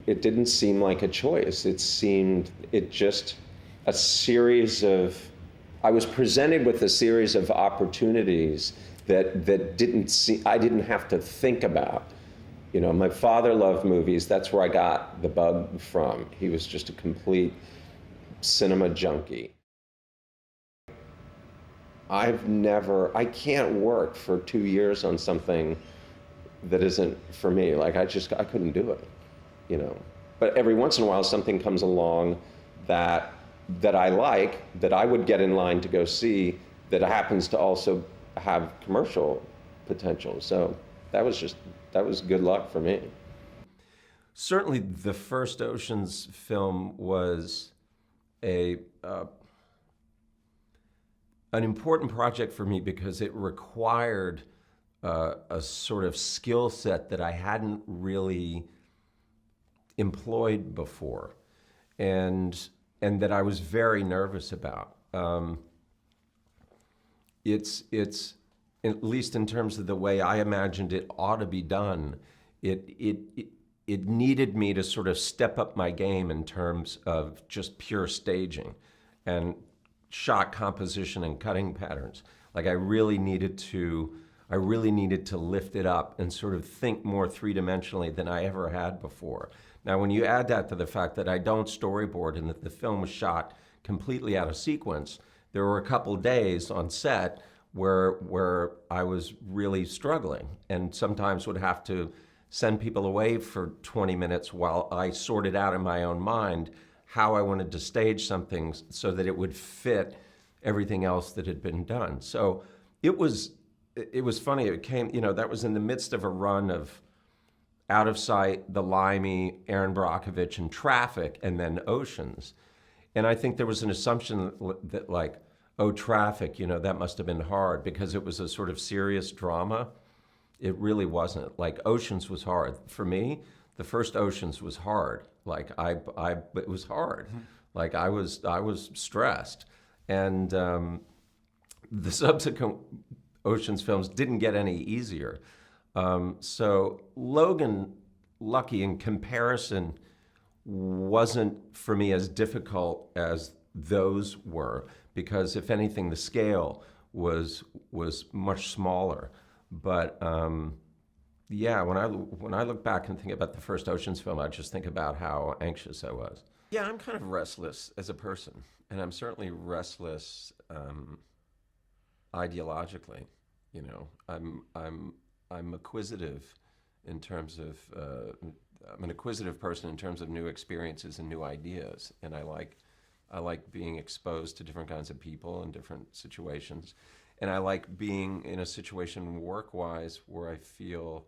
it didn't seem like a choice. It just a series of, I was presented with a series of opportunities that I didn't have to think about. You know, my father loved movies. That's where I got the bug from. He was just a complete cinema junkie. I can't work for 2 years on something that isn't for me. Like I couldn't do it, you know. But every once in a while something comes along that I like, that I would get in line to go see, that happens to also have commercial potential. So that was good luck for me. Certainly the first Ocean's film was an important project for me because it required a sort of skill set that I hadn't really employed before, and that I was very nervous about. It's at least in terms of the way I imagined it ought to be done, it needed me to sort of step up my game in terms of just pure staging and shot composition and cutting patterns. Like I really needed to lift it up and sort of think more three-dimensionally than I ever had before. Now, when you add that to the fact that I don't storyboard and that the film was shot completely out of sequence, there were a couple days on set where I was really struggling and sometimes would have to send people away for 20 minutes while I sorted out in my own mind how I wanted to stage something so that it would fit everything else that had been done. So it was funny. It came, you know, that was in the midst of a run of Out of Sight, The Limey, Aaron Brockovich, and Traffic, and then Oceans. And I think there was an assumption that like, oh, Traffic, you know, that must have been hard because it was a sort of serious drama. It really wasn't. Like Oceans was hard. For me, the first Oceans was hard. Like it was hard. Mm-hmm. Like I was stressed. And the subsequent Oceans films didn't get any easier. So Logan, lucky in comparison, wasn't for me as difficult as those were, because if anything, the scale was much smaller. But yeah, when I look back and think about the first Oceans film, I just think about how anxious I was. Yeah, I'm kind of restless as a person, and I'm certainly restless ideologically. You know, I'm acquisitive in terms of I'm an acquisitive person in terms of new experiences and new ideas, and I like being exposed to different kinds of people and different situations, and I like being in a situation work-wise where I feel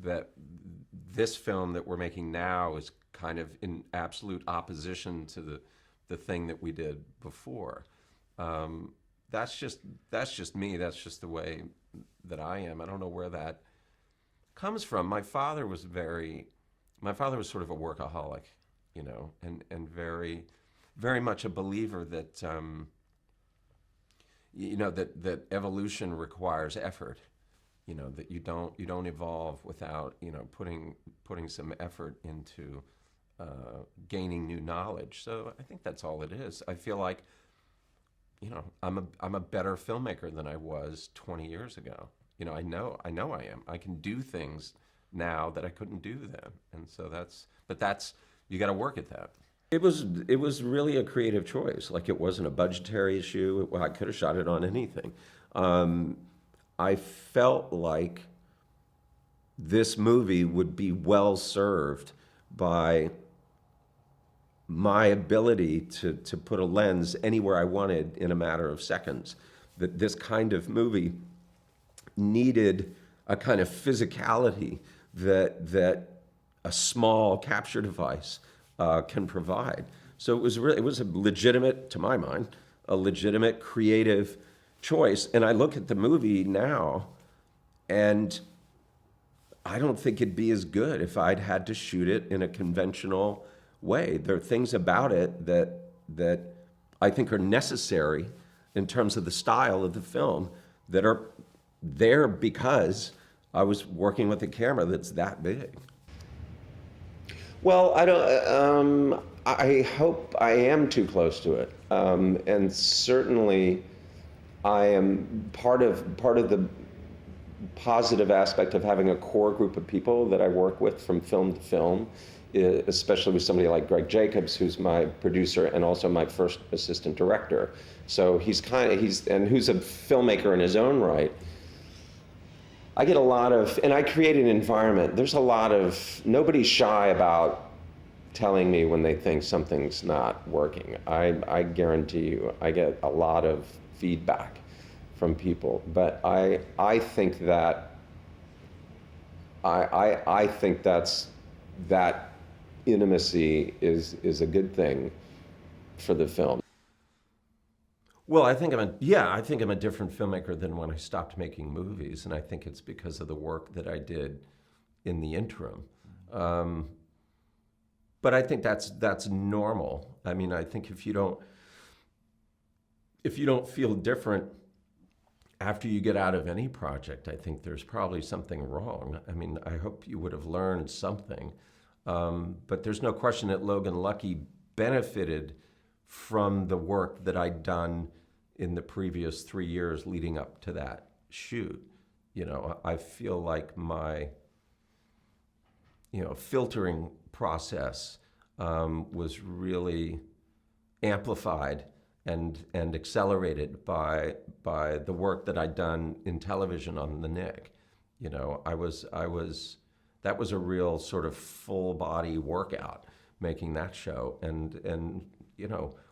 that this film that we're making now is kind of in absolute opposition to the thing that we did before. That's just me. That's just the way that I am. I don't know where that comes from. My father was sort of a workaholic, you know, and very, very much a believer that, you know, that evolution requires effort. You know, that you don't evolve without, you know, putting some effort into gaining new knowledge. So I think that's all it is. I feel like, you know, I'm a better filmmaker than I was 20 years ago. You know, I know I am. I can do things now that I couldn't do then, and so that's you got to work at that. It was really a creative choice. Like it wasn't a budgetary issue. I could have shot it on anything. I felt like this movie would be well served by my ability to put a lens anywhere I wanted in a matter of seconds. That this kind of movie needed a kind of physicality that a small capture device can provide. So it was a legitimate, to my mind, a legitimate creative choice. And I look at the movie now, and I don't think it'd be as good if I'd had to shoot it in a conventional way. There are things about it that I think are necessary in terms of the style of the film that are there because I was working with a camera that's that big. Well, I don't. I hope I am too close to it, and certainly, I am part of the positive aspect of having a core group of people that I work with from film to film, especially with somebody like Greg Jacobs, who's my producer and also my first assistant director. So he's who's a filmmaker in his own right. I get a lot of, and I create an environment. There's a lot of, nobody's shy about telling me when they think something's not working. I guarantee you, I get a lot of feedback from people. But I think that I think that intimacy is a good thing for the film. Well, I think I'm a different filmmaker than when I stopped making movies, and I think it's because of the work that I did in the interim. But I think that's normal. I mean, I think if you don't feel different after you get out of any project, I think there's probably something wrong. I mean, I hope you would have learned something. But there's no question that Logan Lucky benefited from the work that I'd done in the previous 3 years leading up to that shoot. You know, I feel like my, filtering process was really amplified and accelerated by the work that I'd done in television on the Nick. You know, that was a real sort of full body workout making that show, and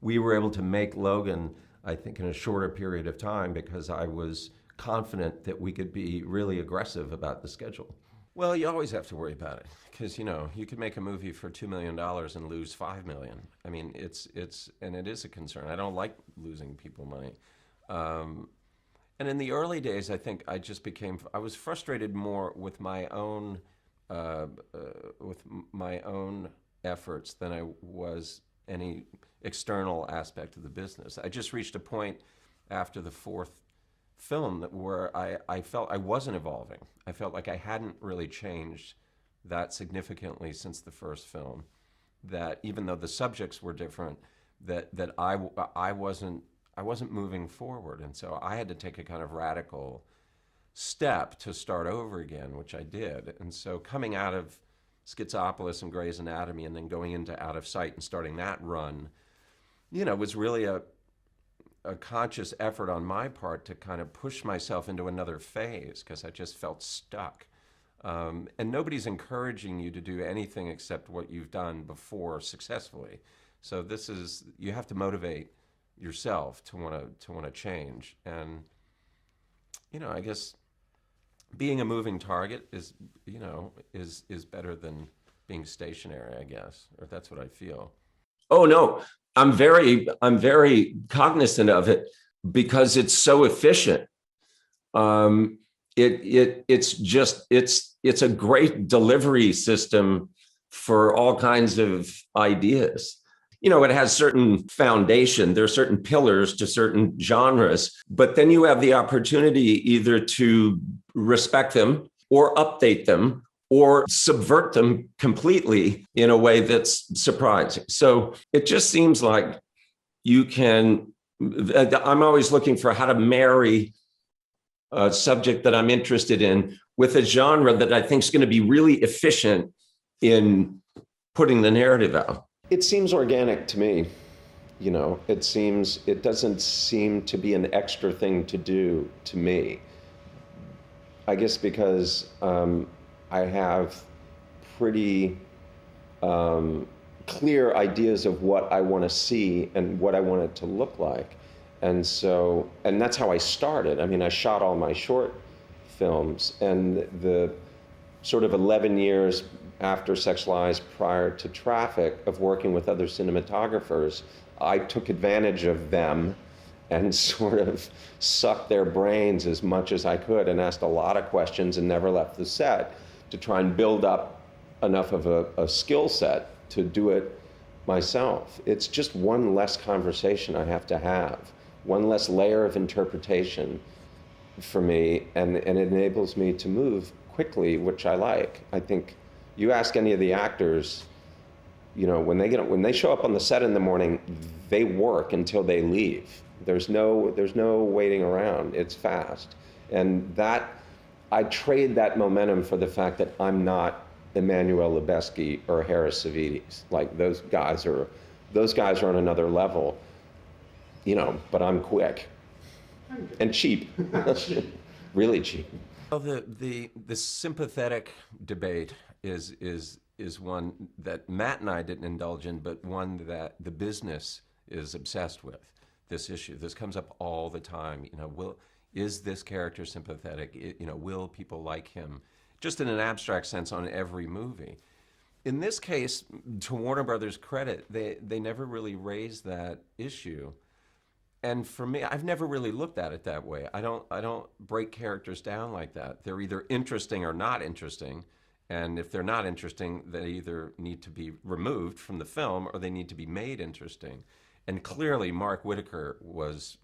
we were able to make Logan, I think, in a shorter period of time because I was confident that we could be really aggressive about the schedule. Well, you always have to worry about it because, you could make a movie for $2 million and lose $5 million. I mean, it is a concern. I don't like losing people money. And in the early days, I think I was frustrated more with my own efforts than I was any external aspect of the business. I just reached a point after the fourth film where I felt I wasn't evolving. I felt like I hadn't really changed that significantly since the first film. That even though the subjects were different, that I wasn't moving forward, and so I had to take a kind of radical step to start over again, which I did. And so coming out of Schizopolis and Grey's Anatomy and then going into Out of Sight and starting that run, was really a conscious effort on my part to kind of push myself into another phase because I just felt stuck. And nobody's encouraging you to do anything except what you've done before successfully. So you have to motivate yourself to want to change. And, I guess being a moving target is better than being stationary, I guess, or that's what I feel. Oh no, I'm very cognizant of it because it's so efficient. It's a great delivery system for all kinds of ideas. It has certain foundation, there are certain pillars to certain genres, but then you have the opportunity either to respect them or update them or subvert them completely in a way that's surprising. So it just seems like I'm always looking for how to marry a subject that I'm interested in with a genre that I think is going to be really efficient in putting the narrative out. It seems organic to me. It doesn't seem to be an extra thing to do to me. I guess because I have pretty clear ideas of what I want to see and what I want it to look like. And that's how I started. I mean, I shot all my short films, and the sort of 11 years after Sex Lies, prior to Traffic, of working with other cinematographers, I took advantage of them and sort of sucked their brains as much as I could and asked a lot of questions and never left the set to try and build up enough of a skill set to do it myself. It's just one less conversation I have to have, one less layer of interpretation for me, and it enables me to move quickly, which I like. I think you ask any of the actors, when they show up on the set in the morning, they work until they leave. There's no waiting around. It's fast. And that, I trade that momentum for the fact that I'm not Emmanuel Lubezki or Harris Savides. Like those guys are on another level, but I'm quick and cheap. Really cheap. Well, the sympathetic debate is one that Matt and I didn't indulge in, but one that the business is obsessed with. This issue. This comes up all the time. Is this character sympathetic? Will people like him? Just in an abstract sense on every movie. In this case, to Warner Brothers' credit, they never really raised that issue. And for me, I've never really looked at it that way. I don't break characters down like that. They're either interesting or not interesting. And if they're not interesting, they either need to be removed from the film or they need to be made interesting. And clearly, Mark Whitaker was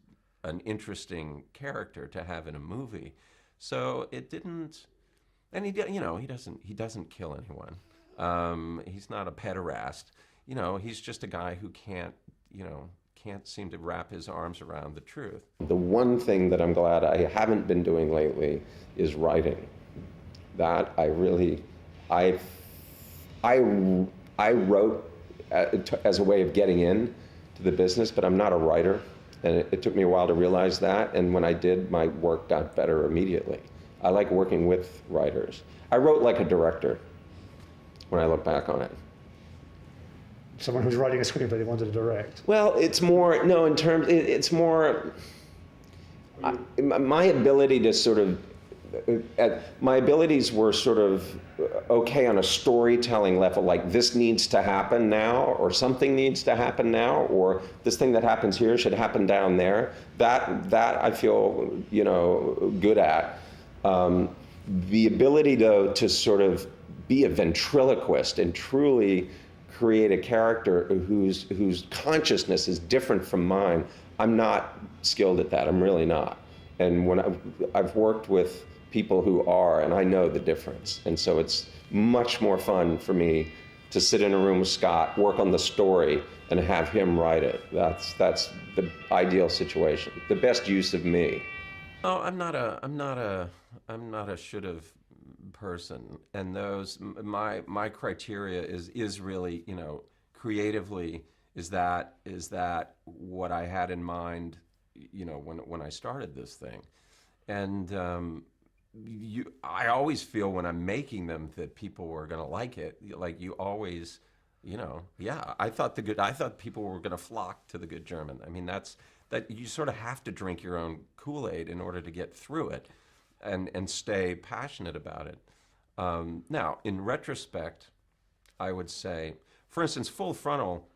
an interesting character to have in a movie. So it didn't, and he doesn't kill anyone. He's not a pederast. He's just a guy who can't seem to wrap his arms around the truth. The one thing that I'm glad I haven't been doing lately is writing. That I wrote as a way of getting in to the business, but I'm not a writer. And it took me a while to realize that. And when I did, my work got better immediately. I like working with writers. I wrote like a director when I look back on it. Someone who's writing a screenplay they wanted to direct. Well, it's more, no, in terms, it's more, my ability to sort of, my abilities were sort of okay on a storytelling level, like this needs to happen now, or something needs to happen now, or this thing that happens here should happen down there. That I feel, good at. The ability to sort of be a ventriloquist and truly create a character whose consciousness is different from mine, I'm not skilled at that. I'm really not. And when I've worked with people who are, and I know the difference. And so it's much more fun for me to sit in a room with Scott, work on the story, and have him write it. That's the ideal situation, the best use of me. Oh, I'm not a should-have person, and my criteria is really, creatively, is that what I had in mind, when I started this thing. And I always feel when I'm making them that people are going to like it. Like you always, I thought people were going to flock to The Good German. I mean, that you sort of have to drink your own Kool-Aid in order to get through it and stay passionate about it. Now, in retrospect, I would say, for instance, Full Frontal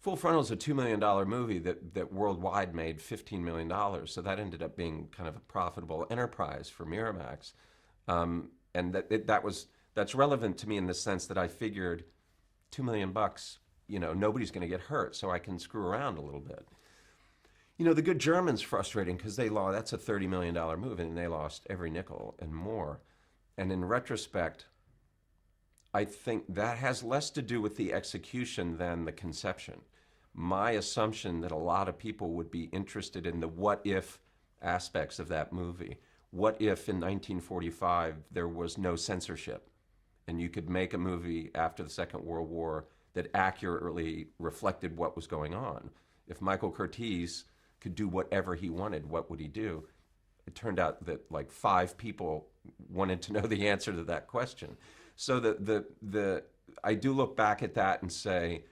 is a $2 million movie that worldwide made $15 million. So that ended up being kind of a profitable enterprise for Miramax. And that's relevant to me in the sense that I figured $2 million, nobody's going to get hurt, so I can screw around a little bit. The Good German's frustrating because that's a $30 million movie and they lost every nickel and more. And in retrospect, I think that has less to do with the execution than the conception. My assumption that a lot of people would be interested in the what-if aspects of that movie. What if in 1945 there was no censorship and you could make a movie after the Second World War that accurately reflected what was going on? If Michael Curtiz could do whatever he wanted, what would he do? It turned out that like 5 people wanted to know the answer to that question. So I do look back at that and say,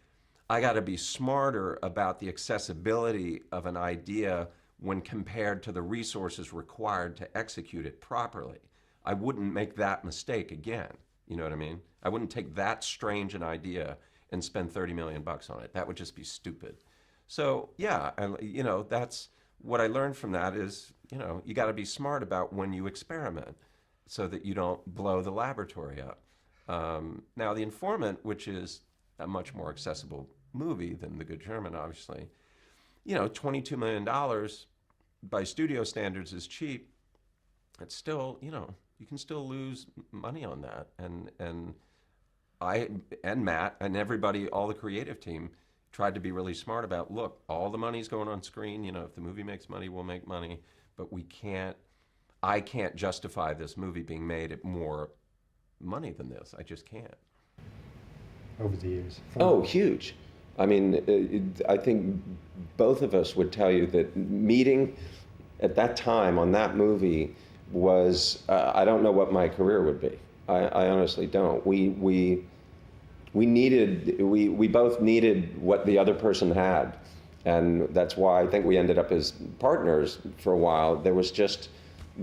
I got to be smarter about the accessibility of an idea when compared to the resources required to execute it properly. I wouldn't make that mistake again. You know what I mean? I wouldn't take that strange an idea and spend $30 million on it. That would just be stupid. So yeah, that's what I learned from that is, you got to be smart about when you experiment so that you don't blow the laboratory up. Now, The Informant, which is a much more accessible movie than The Good German, obviously, $22 million by studio standards is cheap. It's still, you can still lose money on that. And I and Matt and everybody, all the creative team, tried to be really smart about, look, all the money's going on screen. You know, if the movie makes money, we'll make money. But I can't justify this movie being made at more money than this. I just can't. Over the years? Oh, huge. I mean, I think both of us would tell you that meeting at that time on that movie was, I don't know what my career would be. I honestly don't. We both needed what the other person had. And that's why I think we ended up as partners for a while. There was just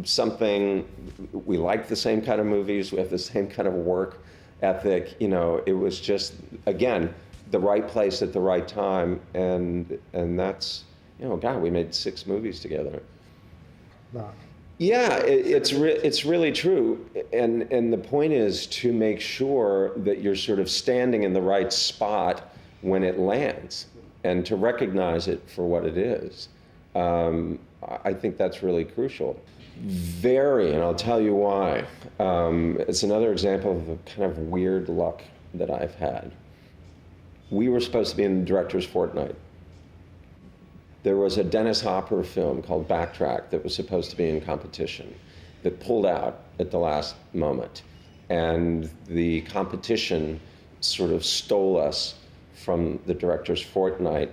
something, we liked the same kind of movies, we have the same kind of work ethic, you know, it was just, again, the right place at the right time, and that's, you know, God, we made 6 movies together. Mark. Yeah, it's really true, and the point is to make sure that you're sort of standing in the right spot when it lands, and to recognize it for what it is. I think that's really crucial. Very, and I'll tell you why. It's another example of the kind of weird luck that I've had. We were supposed to be in the director's fortnight. There was a Dennis Hopper film called Backtrack that was supposed to be in competition that pulled out at the last moment. And the competition sort of stole us from the director's fortnight.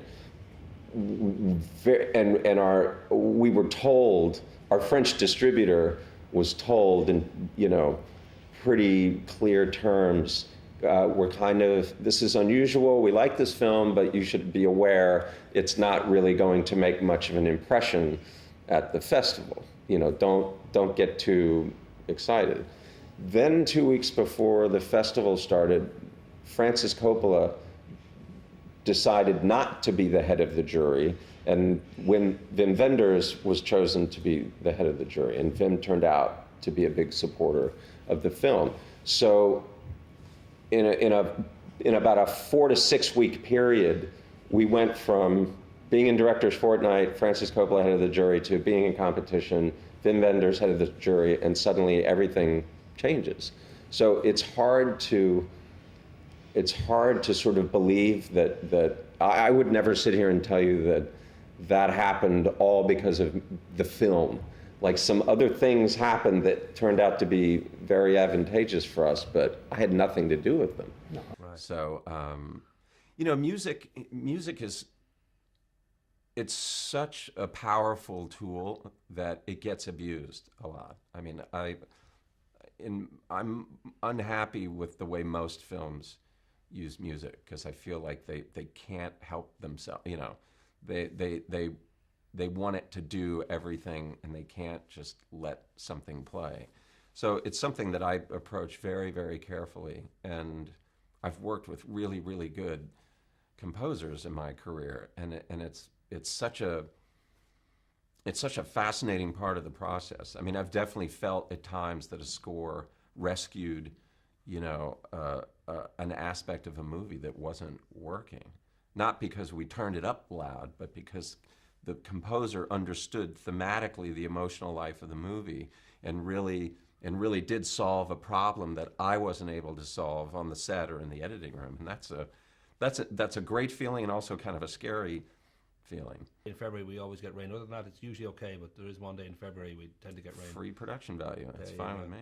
We were told, our French distributor was told in, you know, pretty clear terms, we're kind of, this is unusual, we like this film, but you should be aware it's not really going to make much of an impression at the festival. You know, don't get too excited. Then 2 weeks before the festival started, Francis Coppola decided not to be the head of the jury, and when Wim Wenders was chosen to be the head of the jury, and Wim turned out to be a big supporter of the film. So in about a 4 to 6 week period, we went from being in director's fortnight, Francis Coppola head of the jury, to being in competition, Wim Wenders head of the jury, and suddenly everything changes. So it's hard to sort of believe that I would never sit here and tell you that happened all because of the film. Like, some other things happened that turned out to be very advantageous for us, but I had nothing to do with them. No. Right. So, you know, music is, it's such a powerful tool that it gets abused a lot. I mean, I'm unhappy with the way most films use music, because I feel like they can't help themselves. You know, they want it to do everything, and they can't just let something play. So it's something that I approach very, very carefully, and I've worked with really, really good composers in my career, and it's such a fascinating part of the process. I mean, I've definitely felt at times that a score rescued, you know, an aspect of a movie that wasn't working. Not because we turned it up loud, but because the composer understood thematically the emotional life of the movie, and really did solve a problem that I wasn't able to solve on the set or in the editing room. And that's a great feeling, and also kind of a scary feeling. In February we always get rain. Other than that, it's usually okay, but there is one day in February we tend to get rain. Free production value. That's fine with me.